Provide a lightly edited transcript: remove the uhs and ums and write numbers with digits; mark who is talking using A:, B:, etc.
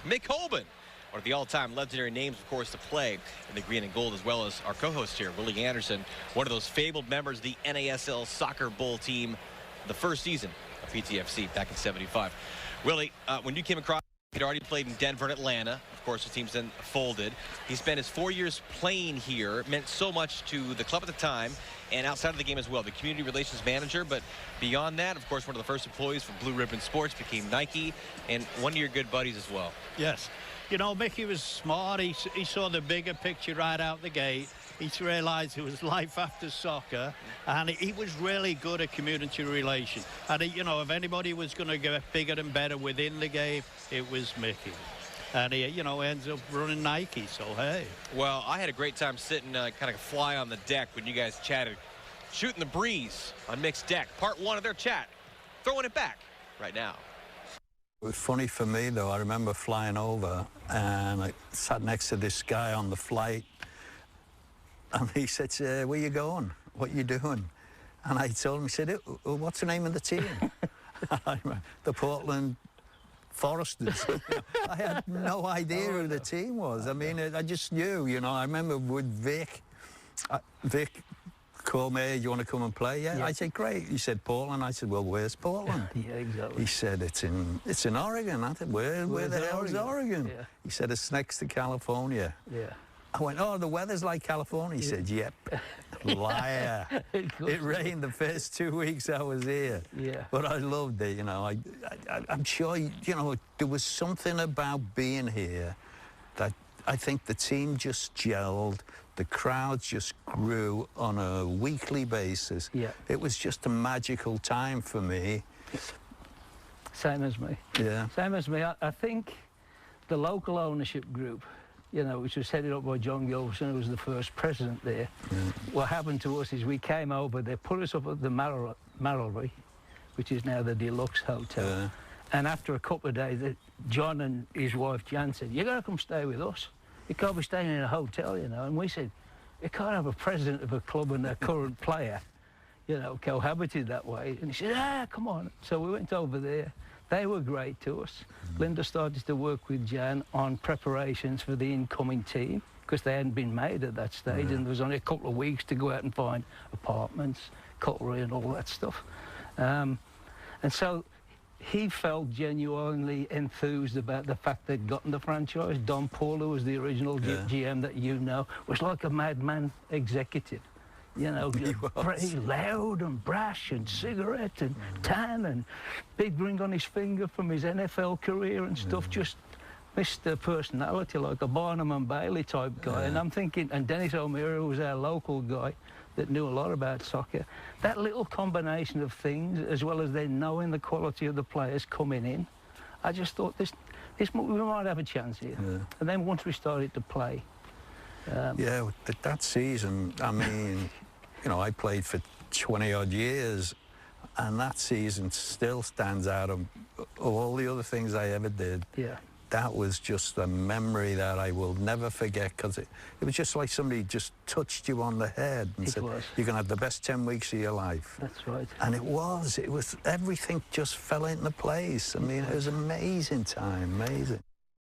A: Mick Hoban, one of the all-time legendary names, of course, to play in the green and gold, as well as our co-host here, Willie Anderson, one of those fabled members of the NASL Soccer Bowl team, the first season of PTFC back in '75. Willie, when you came across, he'd already played in Denver and Atlanta. Of course, the team's then folded. He spent his 4 years playing here. It meant so much to the club at the time and outside of the game as well. The community relations manager, but beyond that, of course, one of the first employees for Blue Ribbon Sports, became Nike, and one of your good buddies as well.
B: Yes. You know, Mickey was smart. He saw the bigger picture right out the gate. He realised it was life after soccer, and he was really good at community relations. And, you know, if anybody was going to get bigger and better within the game, it was Mickey. And he, you know, ends up running Nike, so hey.
A: Well, I had a great time sitting kind of fly on the deck when you guys chatted, shooting the breeze on Mick's deck. Part one of their chat, throwing it back right now.
C: It was funny for me, though. I remember flying over, and I sat next to this guy on the flight, and he said, where you going? What you doing? And I told him, he said, what's the name of the team? The Portland Foresters. I had no idea who the team was. I mean, I just knew, you know. I remember with Vic called me, do you want to come and play? Yeah. I said, great. He said, Portland. I said, well, where's Portland?
B: Yeah, exactly.
C: He said, it's in Oregon. I said, where the hell's Oregon? Yeah. He said, it's next to California.
B: Yeah.
C: I went, oh, the weather's like California. He said, yep. Liar. It rained the first 2 weeks I was here. Yeah. But I loved it, you know. I'm sure, you know, there was something about being here that I think the team just gelled. The crowds just grew on a weekly basis. Yeah. It was just a magical time for me.
D: Same as me. Yeah. Same as me. I think the local ownership group, you know, which was headed up by John Gilson, who was the first president there. Yeah. What happened to us is we came over, they put us up at the Mallory, which is now the Deluxe Hotel. Yeah. And after a couple of days, John and his wife Jan said, you got to come stay with us. You can't be staying in a hotel, you know. And we said, you can't have a president of a club and a current player, you know, cohabited that way. And he said, come on. So we went over there. They were great to us. Linda started to work with Jan on preparations for the incoming team because they hadn't been made at that stage, and there was only a couple of weeks to go out and find apartments, cutlery and all that stuff. And so he felt genuinely enthused about the fact they'd gotten the franchise. Don Paul, who was the original GM that you know, was like a madman executive. You know, very loud and brash and cigarette and tan and big ring on his finger from his NFL career and stuff. Just Mr. Personality, like a Barnum and Bailey type guy. And I'm thinking, and Dennis O'Meara, who was our local guy that knew a lot about soccer, that little combination of things, as well as then knowing the quality of the players coming in, I just thought we might have a chance here. Yeah. And then once we started to play,
C: yeah, that season, I mean, you know, I played for 20-odd years, and that season still stands out of all the other things I ever did. Yeah. That was just a memory that I will never forget, because it was just like somebody just touched you on the head and said, you're going to have the best 10 weeks of your life.
D: That's right.
C: And it was, everything just fell into place. I mean, it was an amazing time, amazing.